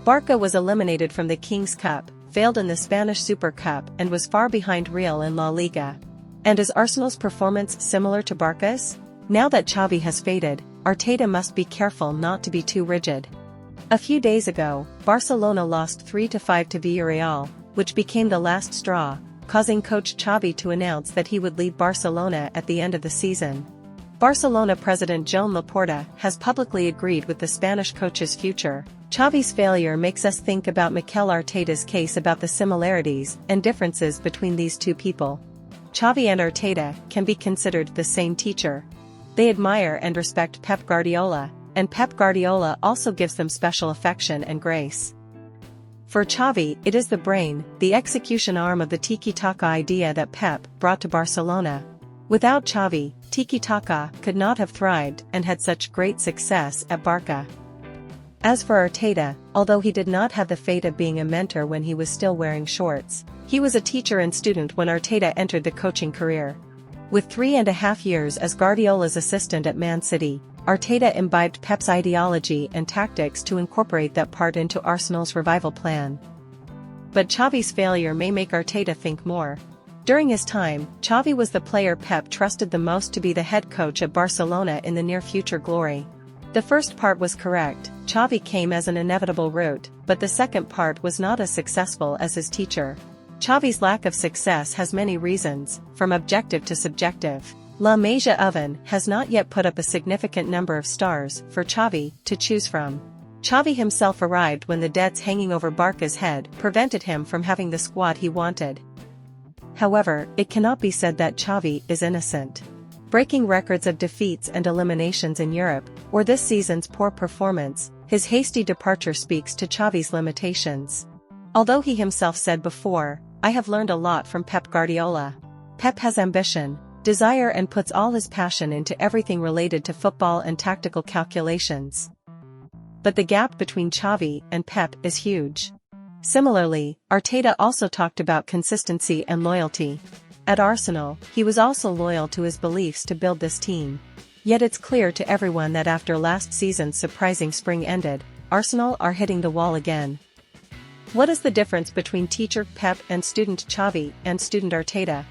Barca was eliminated from the King's Cup, failed in the Spanish Super Cup and was far behind Real in La Liga. And is Arsenal's performance similar to Barca's? Now that Xavi has faded, Arteta must be careful not to be too rigid. A few days ago, Barcelona lost 3-5 to Villarreal, which became the last straw, causing coach Xavi to announce that he would leave Barcelona at the end of the season. Barcelona president Joan Laporta has publicly agreed with the Spanish coach's future. Xavi's failure makes us think about Mikel Arteta's case about the similarities and differences between these two people. Xavi and Arteta can be considered the same teacher. They admire and respect Pep Guardiola, and Pep Guardiola also gives them special affection and grace. For Xavi, it is the brain, the execution arm of the tiki-taka idea that Pep brought to Barcelona. Without Xavi, tiki-taka could not have thrived and had such great success at Barca. As for Arteta, although he did not have the fate of being a mentor when he was still wearing shorts, he was a teacher and student when Arteta entered the coaching career. With 3.5 years as Guardiola's assistant at Man City, Arteta imbibed Pep's ideology and tactics to incorporate that part into Arsenal's revival plan. But Xavi's failure may make Arteta think more. During his time, Xavi was the player Pep trusted the most to be the head coach at Barcelona in the near future glory. The first part was correct, Xavi came as an inevitable route, but the second part was not as successful as his teacher. Xavi's lack of success has many reasons, from objective to subjective. La Masia Oven has not yet put up a significant number of stars for Xavi to choose from. Xavi himself arrived when the debts hanging over Barca's head prevented him from having the squad he wanted. However, it cannot be said that Xavi is innocent. Breaking records of defeats and eliminations in Europe, or this season's poor performance, his hasty departure speaks to Xavi's limitations. Although he himself said before, "I have learned a lot from Pep Guardiola." Pep has ambition, desire and puts all his passion into everything related to football and tactical calculations. But the gap between Xavi and Pep is huge. Similarly, Arteta also talked about consistency and loyalty. At Arsenal, he was also loyal to his beliefs to build this team. Yet it's clear to everyone that after last season's surprising spring ended, Arsenal are hitting the wall again. What is the difference between teacher Pep and student Xavi and student Arteta?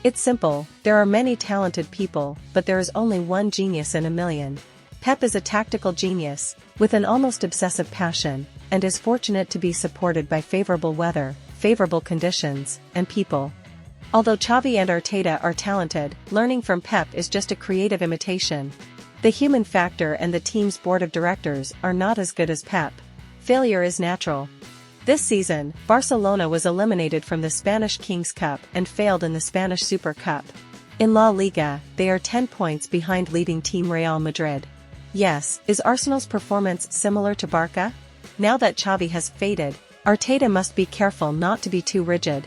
It's simple, there are many talented people, but there is only one genius in a million. Pep is a tactical genius, with an almost obsessive passion, and is fortunate to be supported by favorable weather, favorable conditions, and people. Although Xavi and Arteta are talented, learning from Pep is just a creative imitation. The human factor and the team's board of directors are not as good as Pep. Failure is natural. This season, Barcelona was eliminated from the Spanish King's Cup and failed in the Spanish Super Cup. In La Liga, they are 10 points behind leading team Real Madrid. Yes, is Arsenal's performance similar to Barca? Now that Xavi has faded, Arteta must be careful not to be too rigid.